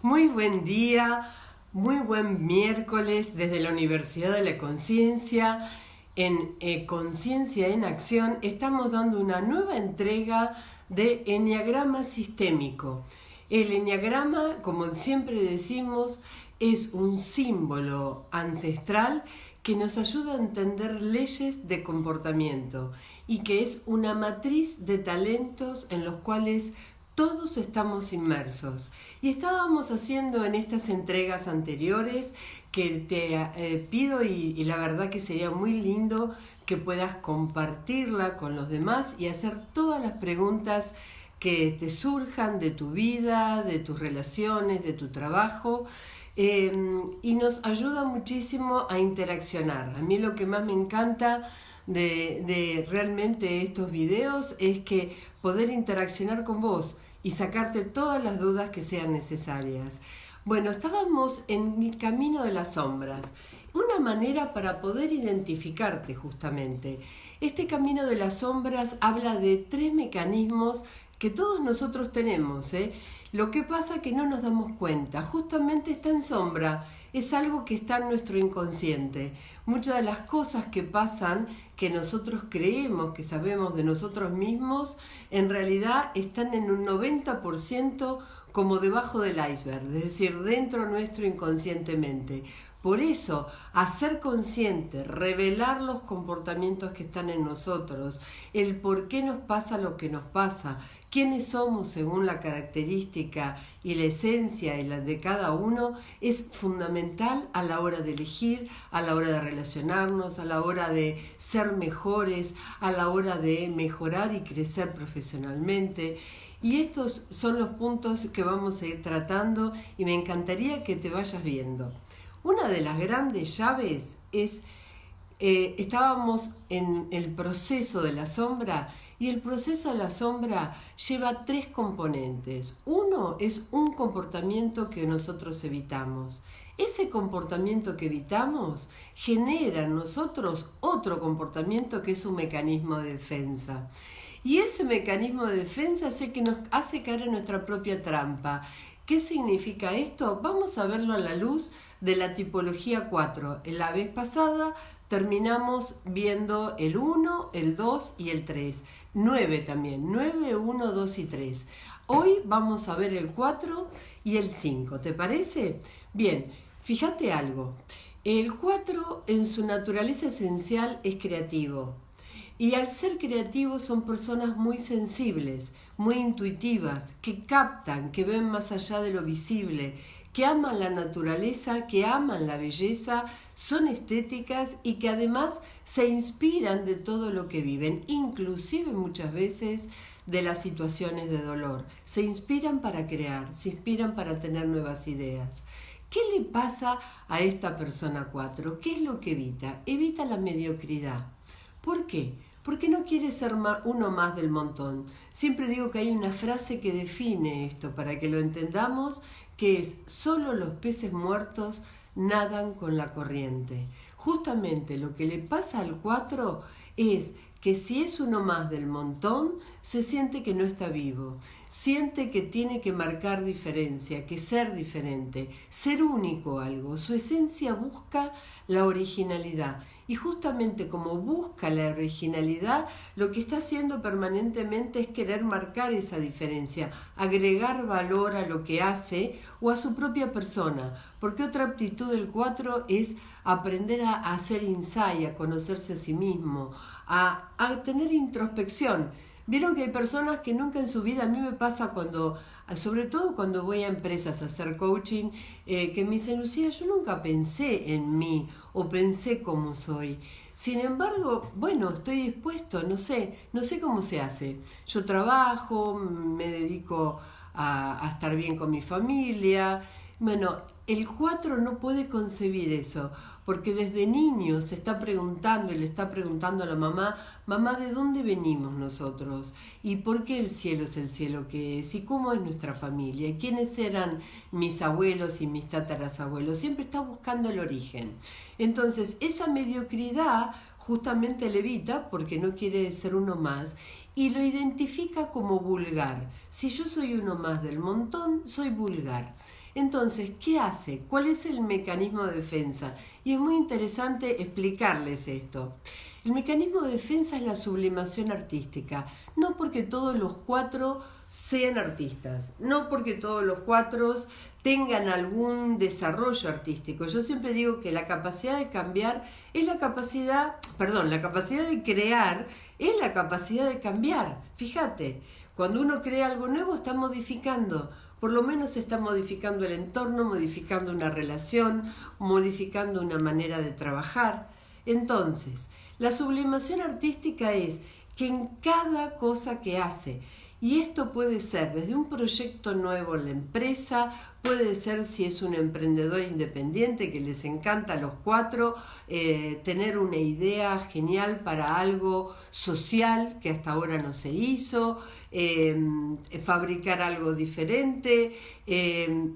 Muy buen día, muy buen miércoles desde la Universidad de la Conciencia. En Conciencia en Acción estamos dando una nueva entrega de Eneagrama Sistémico. El eneagrama, como siempre decimos, es un símbolo ancestral que nos ayuda a entender leyes de comportamiento y que es una matriz de talentos en los cuales todos estamos inmersos. Y estábamos haciendo en estas entregas anteriores que te pido y la verdad que sería muy lindo que puedas compartirla con los demás y hacer todas las preguntas que te surjan de tu vida, de tus relaciones, de tu trabajo. Y nos ayuda muchísimo a interaccionar. A mí lo que más me encanta de realmente estos videos es que poder interaccionar con vos y sacarte todas las dudas que sean necesarias. Bueno, estábamos en el camino de las sombras, una manera para poder identificarte justamente. Este camino de las sombras habla de 3 mecanismos que todos nosotros tenemos, ¿eh? Lo que pasa es que no nos damos cuenta, justamente está en sombra, es algo que está en nuestro inconsciente. Muchas de las cosas que pasan, que nosotros creemos que sabemos de nosotros mismos, en realidad están en un 90% como debajo del iceberg, es decir, dentro nuestro inconscientemente. Por eso, hacer consciente, revelar los comportamientos que están en nosotros, el por qué nos pasa lo que nos pasa, quiénes somos según la característica y la esencia de cada uno, es fundamental a la hora de elegir, a la hora de relacionarnos, a la hora de ser mejores, a la hora de mejorar y crecer profesionalmente. Y estos son los puntos que vamos a ir tratando y me encantaría que te vayas viendo. Una de las grandes llaves es, estábamos en el proceso de la sombra y el proceso de la sombra lleva 3 componentes. Uno es un comportamiento que nosotros evitamos. Ese comportamiento que evitamos genera en nosotros otro comportamiento que es un mecanismo de defensa. Y ese mecanismo de defensa es el que nos hace caer en nuestra propia trampa. ¿Qué significa esto? Vamos a verlo a la luz de la tipología 4. En la vez pasada terminamos viendo el 1, el 2 y el 3. 9 también, 9, 1, 2 y 3. Hoy vamos a ver el 4 y el 5, ¿te parece? Bien, fíjate algo. El 4 en su naturaleza esencial es creativo. Y al ser creativos son personas muy sensibles, muy intuitivas, que captan, que ven más allá de lo visible, que aman la naturaleza, que aman la belleza, son estéticas y que además se inspiran de todo lo que viven, inclusive muchas veces de las situaciones de dolor. Se inspiran para crear, se inspiran para tener nuevas ideas. ¿Qué le pasa a esta persona 4? ¿Qué es lo que evita? Evita la mediocridad. ¿Por qué? Porque no quiere ser uno más del montón. Siempre digo que hay una frase que define esto para que lo entendamos, que es: solo los peces muertos nadan con la corriente. Justamente lo que le pasa al 4 es que si es uno más del montón, se siente que no está vivo, siente que tiene que marcar diferencia, que ser diferente, ser único algo. Su esencia busca la originalidad. Y justamente como busca la originalidad, lo que está haciendo permanentemente es querer marcar esa diferencia, agregar valor a lo que hace o a su propia persona. Porque otra aptitud del 4 es aprender a hacer insight, a conocerse a sí mismo, a tener introspección. Vieron que hay personas que nunca en su vida, a mí me pasa sobre todo cuando voy a empresas a hacer coaching, que me dicen: Lucía, yo nunca pensé en mí o pensé cómo soy. Sin embargo, bueno, estoy dispuesto, no sé cómo se hace. Yo trabajo, me dedico a estar bien con mi familia. Bueno, el 4 no puede concebir eso, porque desde niño se está preguntando y le está preguntando a la mamá: mamá, ¿de dónde venimos nosotros? ¿Y por qué el cielo es el cielo que es? ¿Y cómo es nuestra familia? ¿Y quiénes eran mis abuelos y mis tatarabuelos? Siempre está buscando el origen. Entonces, esa mediocridad justamente le evita porque no quiere ser uno más y lo identifica como vulgar. Si yo soy uno más del montón, soy vulgar. Entonces, ¿qué hace? ¿Cuál es el mecanismo de defensa? Y es muy interesante explicarles esto. El mecanismo de defensa es la sublimación artística, no porque todos los 4 sean artistas, no porque todos los 4 tengan algún desarrollo artístico. Yo siempre digo que la capacidad de cambiar es la capacidad de crear es la capacidad de cambiar. Fíjate, cuando uno crea algo nuevo está modificando. Por lo menos está modificando el entorno, modificando una relación, modificando una manera de trabajar. Entonces, la sublimación artística es que en cada cosa que hace, y esto puede ser desde un proyecto nuevo en la empresa, puede ser si es un emprendedor independiente que les encanta a los 4 tener una idea genial para algo social que hasta ahora no se hizo, fabricar algo diferente,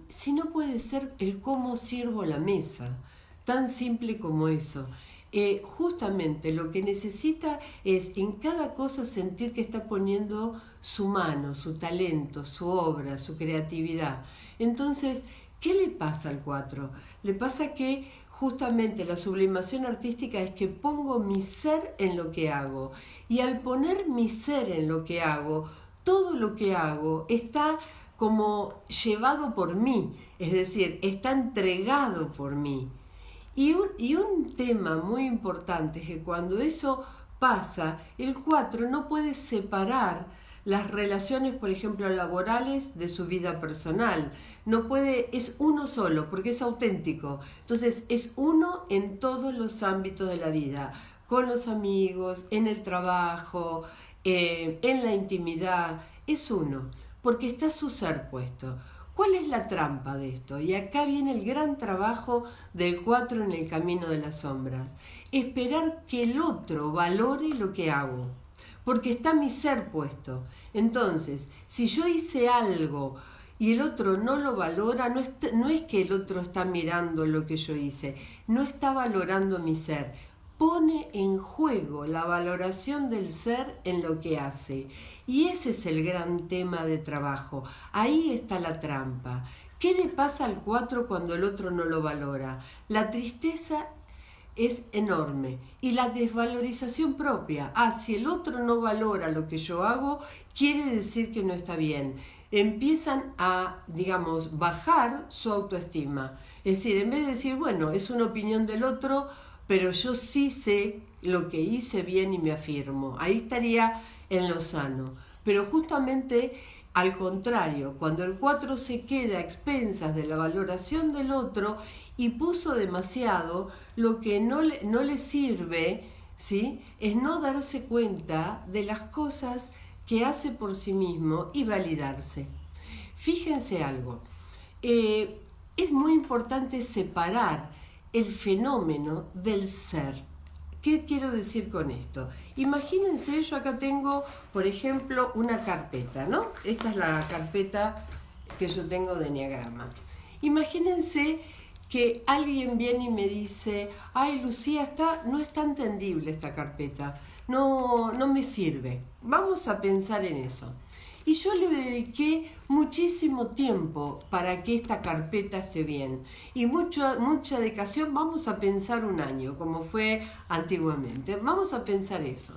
si no puede ser el cómo sirvo la mesa, tan simple como eso. Justamente lo que necesita es en cada cosa sentir que está poniendo su mano, su talento, su obra, su creatividad. Entonces, ¿qué le pasa al 4? Le pasa que justamente la sublimación artística es que pongo mi ser en lo que hago. Y al poner mi ser en lo que hago, todo lo que hago está como llevado por mí, es decir, está entregado por mí. Y un tema muy importante es que cuando eso pasa, el 4 no puede separar las relaciones, por ejemplo, laborales de su vida personal. No puede, es uno solo, porque es auténtico. Entonces, es uno en todos los ámbitos de la vida, con los amigos, en el trabajo, en la intimidad. Es uno, porque está su ser puesto. ¿Cuál es la trampa de esto? Y acá viene el gran trabajo del 4 en el camino de las sombras. Esperar que el otro valore lo que hago, porque está mi ser puesto. Entonces, si yo hice algo y el otro no lo valora, no es que el otro está mirando lo que yo hice, no está valorando mi ser. Pone en juego la valoración del ser en lo que hace. Y ese es el gran tema de trabajo. Ahí está la trampa. ¿Qué le pasa al 4 cuando el otro no lo valora? La tristeza es enorme y la desvalorización propia. Si el otro no valora lo que yo hago, quiere decir que no está bien. Empiezan a, digamos, bajar su autoestima. Es decir, en vez de decir, bueno, es una opinión del otro, pero yo sí sé lo que hice bien y me afirmo. Ahí estaría en lo sano. Pero justamente al contrario, cuando el 4 se queda a expensas de la valoración del otro y puso demasiado, lo que no le sirve, ¿sí?, es no darse cuenta de las cosas que hace por sí mismo y validarse. Fíjense algo, es muy importante separar el fenómeno del ser. ¿Qué quiero decir con esto? Imagínense, yo acá tengo, por ejemplo, una carpeta, ¿no? Esta es la carpeta que yo tengo de Enneagrama. Imagínense que alguien viene y me dice, ay Lucía, no está entendible esta carpeta, no me sirve. Vamos a pensar en eso. Y yo le dediqué muchísimo tiempo para que esta carpeta esté bien. Y mucha dedicación, vamos a pensar 1 año, como fue antiguamente. Vamos a pensar eso.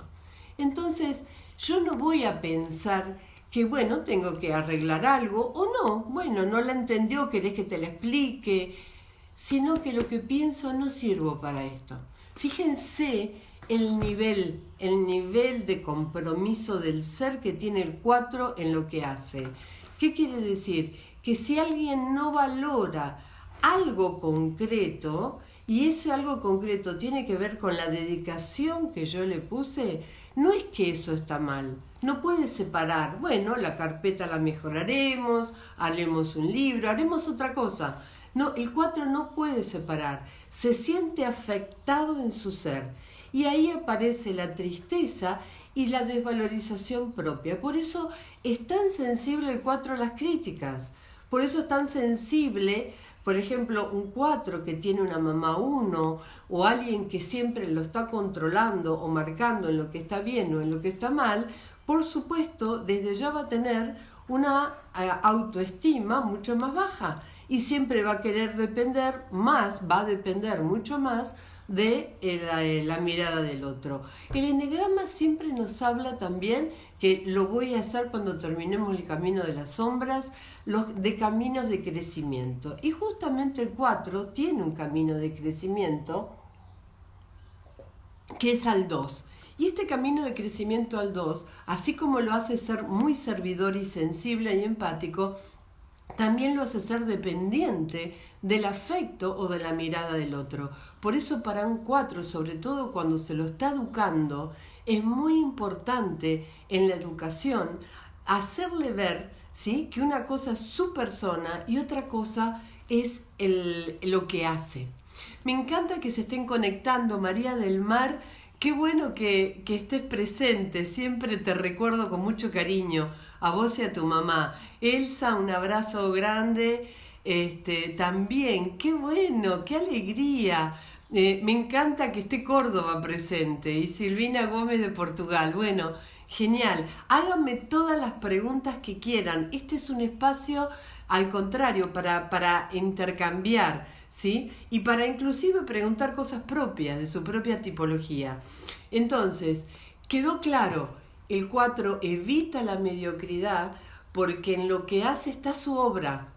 Entonces, yo no voy a pensar que, bueno, tengo que arreglar algo, o no, bueno, no la entendió, querés que te la explique, sino que lo que pienso, no sirvo para esto. Fíjense el nivel de compromiso del ser que tiene el 4 en lo que hace. ¿Qué quiere decir? Que si alguien no valora algo concreto, y ese algo concreto tiene que ver con la dedicación que yo le puse, no es que eso está mal. No puede separar, bueno, la carpeta la mejoraremos, haremos un libro, haremos otra cosa. No, el 4 no puede separar, se siente afectado en su ser. Y ahí aparece la tristeza y la desvalorización propia. Por eso es tan sensible el 4 a las críticas. Por eso es tan sensible, por ejemplo, un 4 que tiene una mamá 1 o alguien que siempre lo está controlando o marcando en lo que está bien o en lo que está mal, por supuesto, desde ya va a tener una autoestima mucho más baja. y siempre va a querer depender más, va a depender mucho más de la mirada del otro. El enegrama siempre nos habla también, que lo voy a hacer cuando terminemos el camino de las sombras, de caminos de crecimiento. Y justamente el 4 tiene un camino de crecimiento que es al 2. Y este camino de crecimiento al 2, así como lo hace ser muy servidor y sensible y empático, también lo hace ser dependiente del afecto o de la mirada del otro. Por eso para un 4, sobre todo cuando se lo está educando, es muy importante en la educación hacerle ver, ¿sí?, que una cosa es su persona y otra cosa es lo que hace. Me encanta que se estén conectando, María del Mar. Qué bueno que estés presente, siempre te recuerdo con mucho cariño, a vos y a tu mamá. Elsa, un abrazo grande, también, qué bueno, qué alegría. Me encanta que esté Córdoba presente y Silvina Gómez de Portugal. Bueno, genial. Háganme todas las preguntas que quieran. Este es un espacio, al contrario, para intercambiar, ¿sí? Y para inclusive preguntar cosas propias, de su propia tipología. Entonces, quedó claro, el 4 evita la mediocridad porque en lo que hace está su obra,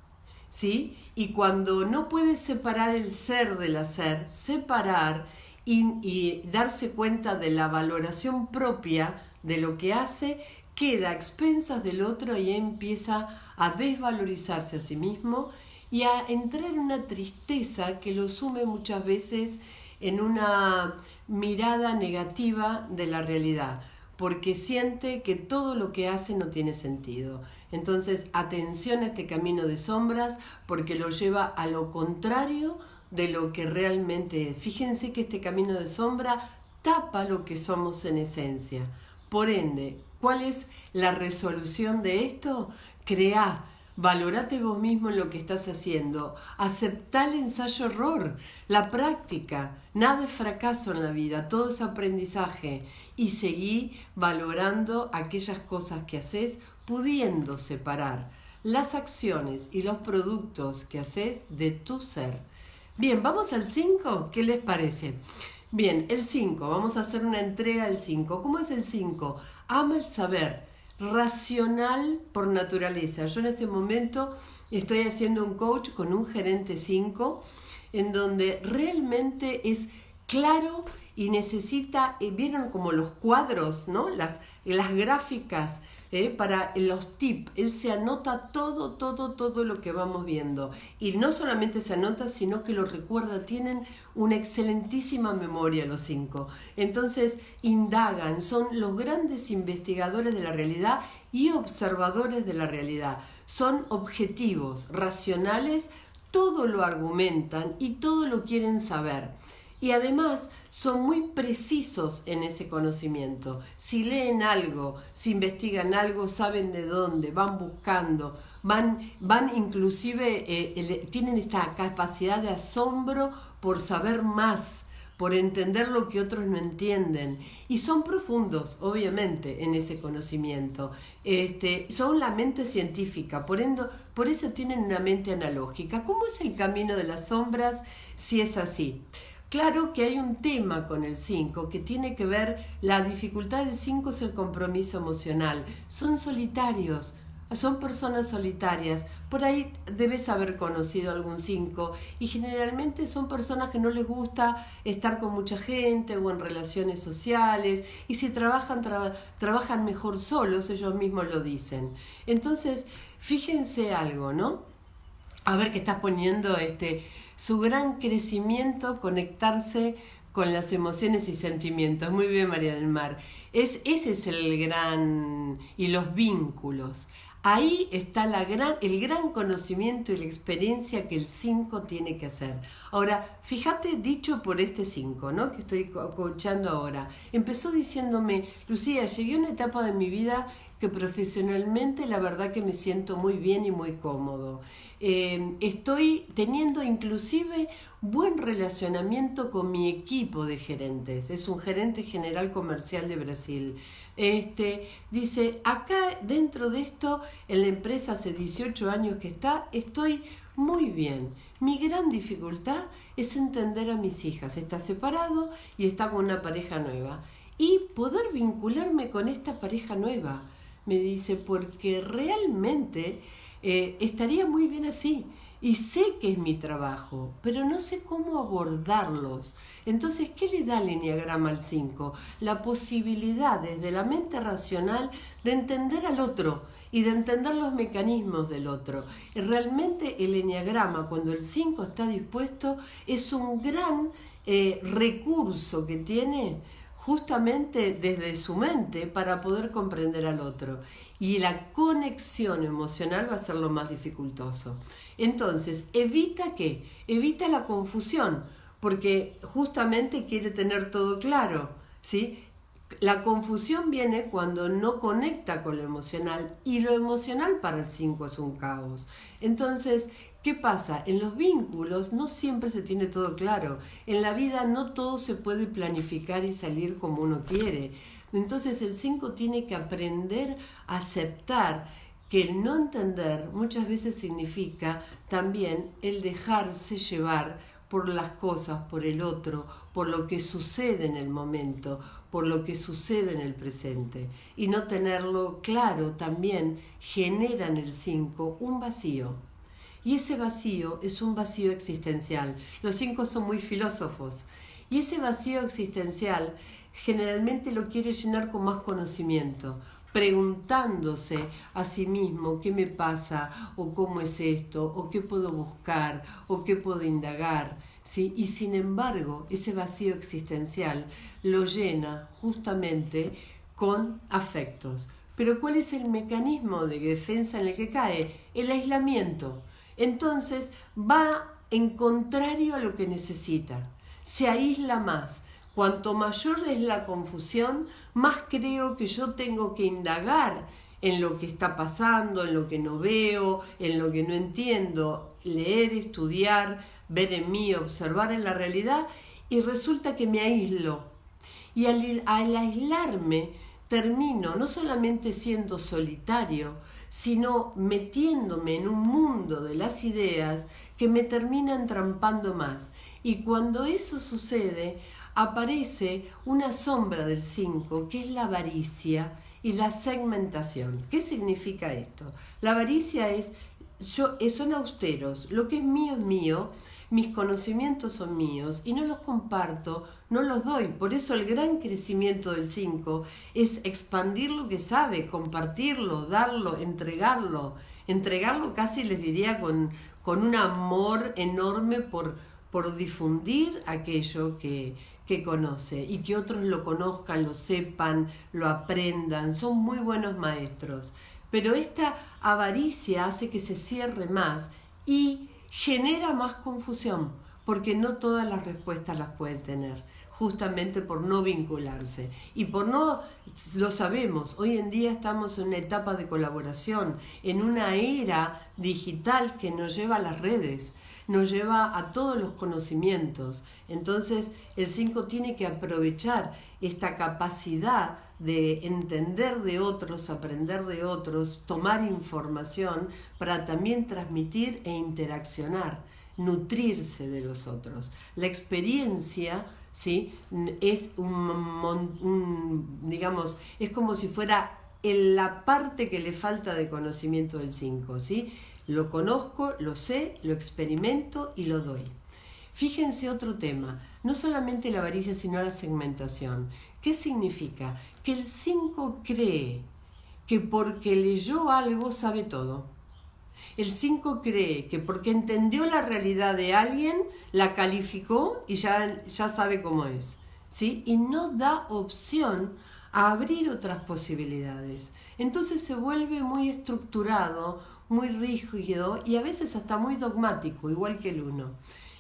¿sí? Y cuando no puede separar el ser del hacer, separar y darse cuenta de la valoración propia de lo que hace, queda a expensas del otro y empieza a desvalorizarse a sí mismo y a entrar en una tristeza que lo sume muchas veces en una mirada negativa de la realidad, porque siente que todo lo que hace no tiene sentido. Entonces, atención a este camino de sombras, porque lo lleva a lo contrario de lo que realmente es. Fíjense que este camino de sombra tapa lo que somos en esencia. Por ende, ¿cuál es la resolución de esto? Creá, valorate vos mismo en lo que estás haciendo, aceptá el ensayo-error, la práctica, nada es fracaso en la vida, todo es aprendizaje, y seguí valorando aquellas cosas que haces, pudiendo separar las acciones y los productos que haces de tu ser. Bien, vamos al 5, ¿qué les parece? Bien, el 5, vamos a hacer una entrega del 5. ¿Cómo es el 5? Ama el saber, racional por naturaleza. Yo en este momento estoy haciendo un coach con un gerente 5, en donde realmente es claro y necesita, vieron como los cuadros, ¿no? Las gráficas, para los tips. Él se anota todo lo que vamos viendo. Y no solamente se anota, sino que lo recuerda. Tienen una excelentísima memoria los 5. Entonces indagan, son los grandes investigadores de la realidad y observadores de la realidad. Son objetivos, racionales, todo lo argumentan y todo lo quieren saber. Y además son muy precisos en ese conocimiento. Si leen algo, si investigan algo, saben de dónde, van buscando, van inclusive, tienen esta capacidad de asombro por saber más, por entender lo que otros no entienden. Y son profundos, obviamente, en ese conocimiento. Son la mente científica, por eso tienen una mente analógica. ¿Cómo es el camino de las sombras si es así? Claro que hay un tema con el 5 que tiene que ver, la dificultad del 5 es el compromiso emocional. Son solitarios, son personas solitarias. Por ahí debes haber conocido algún 5 y generalmente son personas que no les gusta estar con mucha gente o en relaciones sociales, y si trabajan mejor solos, ellos mismos lo dicen. Entonces, fíjense algo, ¿no? A ver, que estás poniendo su gran crecimiento, conectarse con las emociones y sentimientos. Muy bien, María del Mar. Ese es el gran... y los vínculos. Ahí está el gran conocimiento y la experiencia que el 5 tiene que hacer. Ahora, fíjate, dicho por este 5, ¿no?, que estoy coachando ahora. Empezó diciéndome: Lucía, llegué a una etapa de mi vida que profesionalmente la verdad que me siento muy bien y muy cómodo. Estoy teniendo inclusive buen relacionamiento con mi equipo de gerentes. Es un gerente general comercial de Brasil. Dice, acá dentro de esto, en la empresa hace 18 años que estoy muy bien. Mi gran dificultad es entender a mis hijas. Está separado y está con una pareja nueva. Y poder vincularme con esta pareja nueva, me dice, porque realmente estaría muy bien así. Y sé que es mi trabajo, pero no sé cómo abordarlos. Entonces, ¿qué le da el eneagrama al 5? La posibilidad desde la mente racional de entender al otro y de entender los mecanismos del otro. Realmente el eneagrama, cuando el 5 está dispuesto, es un gran recurso que tiene justamente desde su mente para poder comprender al otro. Y la conexión emocional va a ser lo más dificultoso. Entonces, ¿evita qué? Evita la confusión, porque justamente quiere tener todo claro, ¿sí? La confusión viene cuando no conecta con lo emocional, y lo emocional para el 5 es un caos. Entonces, ¿qué pasa? En los vínculos no siempre se tiene todo claro. En la vida no todo se puede planificar y salir como uno quiere. Entonces el 5 tiene que aprender a aceptar que el no entender muchas veces significa también el dejarse llevar por las cosas, por el otro, por lo que sucede en el momento, por lo que sucede en el presente. Y no tenerlo claro también genera en el 5 un vacío. Y ese vacío es un vacío existencial. Los 5 son muy filósofos. Y ese vacío existencial generalmente lo quiere llenar con más conocimiento, preguntándose a sí mismo qué me pasa, o cómo es esto, o qué puedo buscar, o qué puedo indagar, ¿sí? Y sin embargo, ese vacío existencial lo llena justamente con afectos. Pero ¿cuál es el mecanismo de defensa en el que cae? El aislamiento. Entonces va en contrario a lo que necesita, se aísla más. Cuanto mayor es la confusión, más creo que yo tengo que indagar en lo que está pasando, en lo que no veo, en lo que no entiendo, leer, estudiar, ver en mí, observar en la realidad, y resulta que me aíslo. Y al aislarme termino no solamente siendo solitario, sino metiéndome en un mundo de las ideas que me termina entrampando más. Y cuando eso sucede, aparece una sombra del 5, que es la avaricia y la segmentación. ¿Qué significa esto? La avaricia son austeros, lo que es mío, mis conocimientos son míos y no los comparto, no los doy. Por eso el gran crecimiento del 5 es expandir lo que sabe, compartirlo, darlo, entregarlo. Entregarlo casi les diría con un amor enorme por difundir aquello que conoce y que otros lo conozcan, lo sepan, lo aprendan. Son muy buenos maestros. Pero esta avaricia hace que se cierre más y genera más confusión, porque no todas las respuestas las puede tener, justamente por no vincularse. Y por no, lo sabemos, hoy en día estamos en una etapa de colaboración, en una era digital que nos lleva a las redes, nos lleva a todos los conocimientos. Entonces el 5 tiene que aprovechar esta capacidad de entender de otros, aprender de otros, tomar información para también transmitir e interaccionar, nutrirse de los otros. La experiencia, ¿sí?, es digamos, es como si fuera en la parte que le falta de conocimiento del 5, ¿sí? Lo conozco, lo sé, lo experimento y lo doy. Fíjense otro tema, no solamente la avaricia, sino la segmentación. ¿Qué significa? Que el 5 cree que porque leyó algo sabe todo. El 5 cree que porque entendió la realidad de alguien, la calificó y ya sabe cómo es, ¿sí? Y no da opción a abrir otras posibilidades. Entonces se vuelve muy estructurado, muy rígido y a veces hasta muy dogmático, igual que el 1.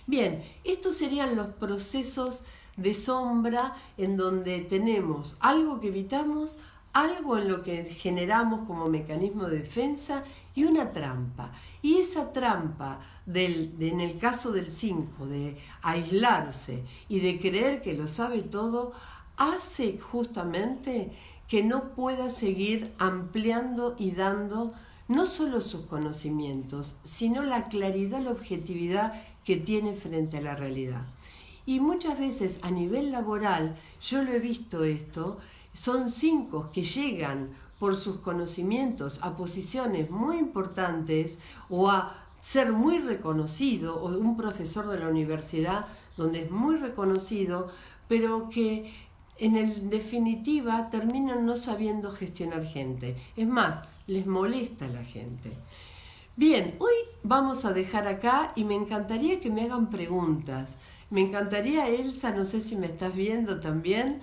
Bien, estos serían los procesos de sombra en donde tenemos algo que evitamos, algo en lo que generamos como mecanismo de defensa y una trampa. Y esa trampa, en el caso del 5, de aislarse y de creer que lo sabe todo, hace justamente que no pueda seguir ampliando y dando no solo sus conocimientos, sino la claridad, la objetividad que tiene frente a la realidad. Y muchas veces a nivel laboral, yo lo he visto esto, son 5 que llegan por sus conocimientos a posiciones muy importantes o a ser muy reconocido, o un profesor de la universidad donde es muy reconocido, pero que en definitiva terminan no sabiendo gestionar gente. Es más, les molesta a la gente. Bien, hoy vamos a dejar acá y me encantaría que me hagan preguntas. Me encantaría, Elsa, no sé si me estás viendo también,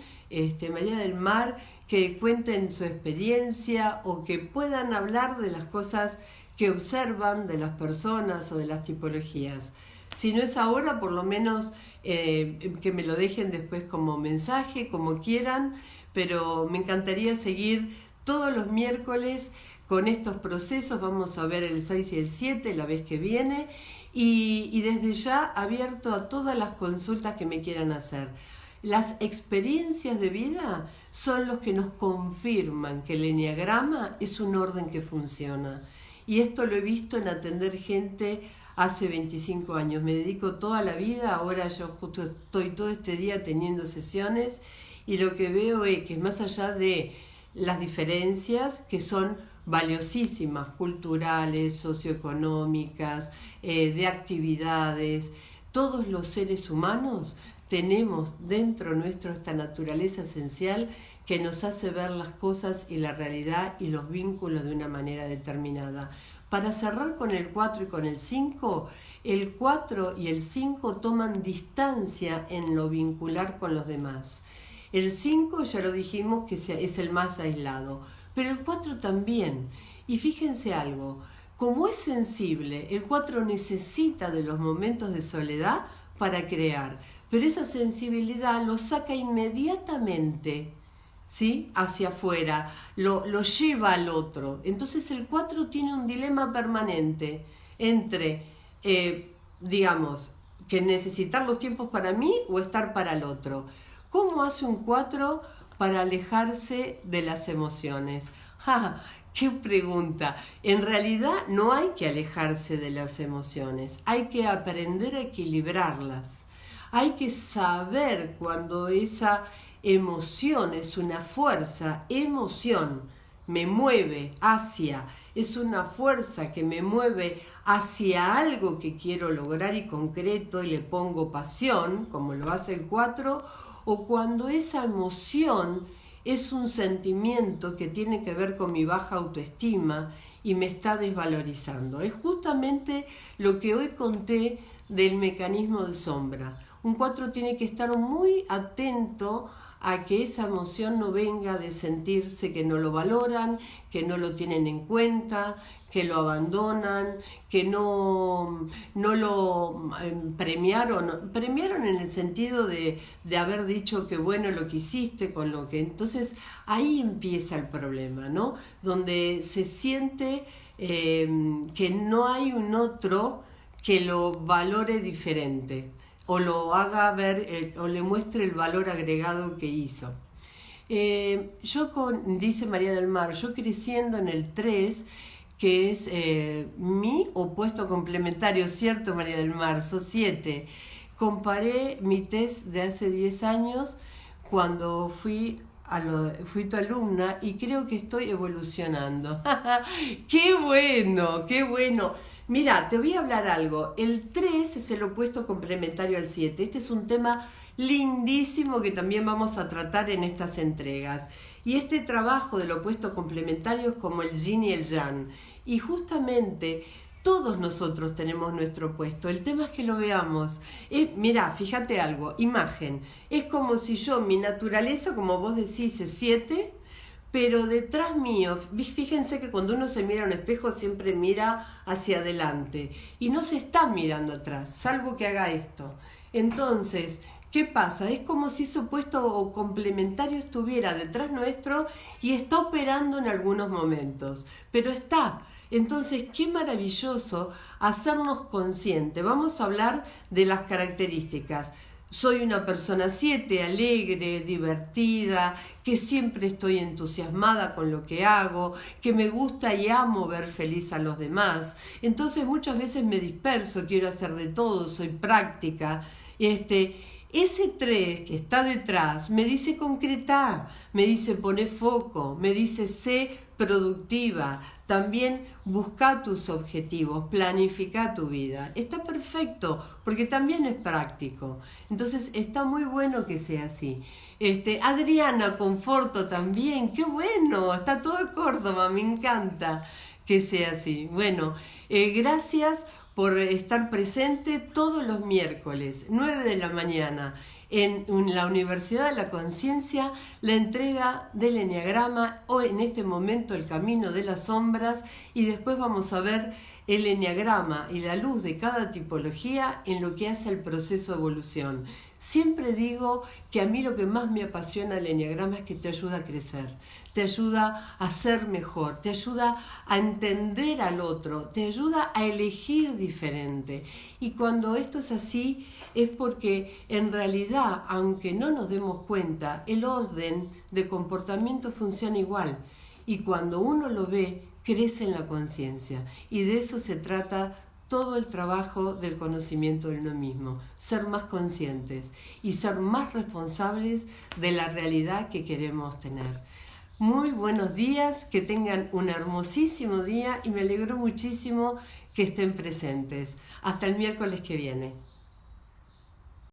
María del Mar, que cuenten su experiencia o que puedan hablar de las cosas que observan de las personas o de las tipologías. Si no es ahora, por lo menos que me lo dejen después como mensaje, como quieran, pero me encantaría seguir todos los miércoles con estos procesos. Vamos a ver el 6 y el 7 la vez que viene y desde ya abierto a todas las consultas que me quieran hacer. Las experiencias de vida son los que nos confirman que el eneagrama es un orden que funciona. Y esto lo he visto en atender gente hace 25 años. Me dedico toda la vida, ahora yo justo estoy todo este día teniendo sesiones y lo que veo es que más allá de las diferencias que son valiosísimas, culturales, socioeconómicas, de actividades, todos los seres humanos tenemos dentro nuestro esta naturaleza esencial que nos hace ver las cosas y la realidad y los vínculos de una manera determinada. Para cerrar con el 4 y con el 5, el 4 y el 5 toman distancia en lo vincular con los demás. El 5 ya lo dijimos que es el más aislado, pero el 4 también. Y fíjense algo, como es sensible, el 4 necesita de los momentos de soledad para crear, pero esa sensibilidad lo saca inmediatamente, ¿sí?, hacia afuera, lo lleva al otro. Entonces el 4 tiene un dilema permanente entre, digamos, que necesitar los tiempos para mí o estar para el otro. ¿Cómo hace un 4 para alejarse de las emociones? ¡Ja! ¡Qué pregunta! En realidad no hay que alejarse de las emociones, hay que aprender a equilibrarlas. Hay que saber cuando esa emoción es una fuerza, emoción me mueve hacia, es una fuerza que me mueve hacia algo que quiero lograr y concreto y le pongo pasión, como lo hace el 4, o cuando esa emoción es un sentimiento que tiene que ver con mi baja autoestima y me está desvalorizando. Es justamente lo que hoy conté del mecanismo de sombra. Un 4 tiene que estar muy atento a que esa emoción no venga de sentirse que no lo valoran, que no lo tienen en cuenta, que lo abandonan, que no lo premiaron en el sentido de haber dicho que bueno lo que hiciste con lo que... Entonces ahí empieza el problema, ¿no? Donde se siente que no hay un otro que lo valore diferente o lo haga ver o le muestre el valor agregado que hizo. Dice María del Mar, yo creciendo en el 3, que es mi opuesto complementario, ¿cierto, María del Mar? Sos 7. Comparé mi test de hace 10 años cuando fui tu alumna y creo que estoy evolucionando. ¡Qué bueno! ¡Qué bueno! Mira, te voy a hablar algo. El 3 es el opuesto complementario al 7. Este es un tema lindísimo que también vamos a tratar en estas entregas. Y este trabajo del opuesto complementario es como el yin y el yang. Y justamente todos nosotros tenemos nuestro opuesto. El tema es que lo veamos. Mira, fíjate algo, imagen. Es como si yo, mi naturaleza, como vos decís, es 7, pero detrás mío, fíjense que cuando uno se mira a un espejo siempre mira hacia adelante y no se está mirando atrás, salvo que haga esto. Entonces, ¿qué pasa? Es como si ese opuesto o complementario estuviera detrás nuestro y está operando en algunos momentos, pero está. Entonces, qué maravilloso hacernos conscientes. Vamos a hablar de las características. Soy una persona 7, alegre, divertida, que siempre estoy entusiasmada con lo que hago, que me gusta y amo ver feliz a los demás. Entonces muchas veces me disperso, quiero hacer de todo, soy práctica. Ese 3 que está detrás me dice concretar, me dice poner foco, me dice sé productiva, también busca tus objetivos, planifica tu vida. Está perfecto porque también es práctico. Entonces está muy bueno que sea así. Adriana Conforto también, qué bueno, está todo Córdoba, me encanta que sea así. Bueno, gracias por estar presente todos los miércoles, 9 de la mañana, en la Universidad de la Conciencia, la entrega del Eneagrama, o en este momento el Camino de las Sombras, y después vamos a ver el Eneagrama y la luz de cada tipología en lo que hace el proceso de evolución. Siempre digo que a mí lo que más me apasiona el Eneagrama es que te ayuda a crecer, te ayuda a ser mejor, te ayuda a entender al otro, te ayuda a elegir diferente. Y cuando esto es así, es porque en realidad, aunque no nos demos cuenta, el orden de comportamiento funciona igual. Y cuando uno lo ve, crece en la conciencia. Y de eso se trata todo el trabajo del conocimiento de uno mismo, ser más conscientes y ser más responsables de la realidad que queremos tener. Muy buenos días, que tengan un hermosísimo día y me alegro muchísimo que estén presentes. Hasta el miércoles que viene.